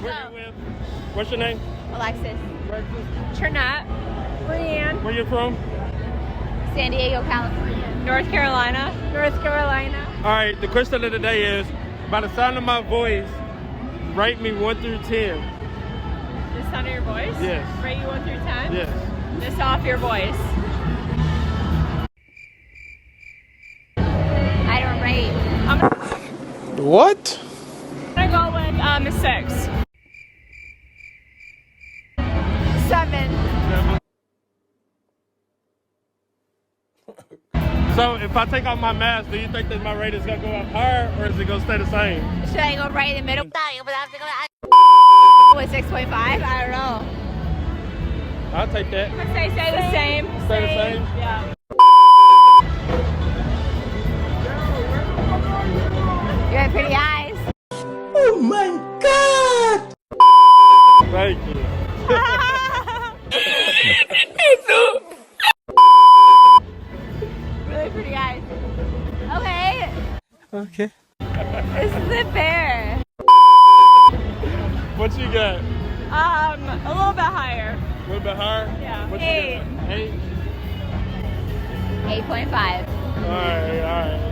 We're here with, what's your name? Alexis. Trinette. Brianne. Where you from? San Diego, California. North Carolina. North Carolina. All right, the question of the day is, by the sound of my voice, rate me 1 through 10. The sound of your voice? Yes. Rate you 1 through 10? Yes. Just off your voice. I don't rate. What? I'm gonna go with a 6. 7. So if I take off my mask, do you think that my rate is gonna go up higher or is it gonna stay the same? Should I go right in the middle? With 6.5? I don't know. I'll take that. I'm gonna say the same. Stay the same? Yeah. You have pretty eyes. Thank you. Really pretty eyes. Okay. Okay. This is a bear. What you got? A little bit higher. A little bit higher? Yeah. What you 8. got? 8? 8.5. All right, all right.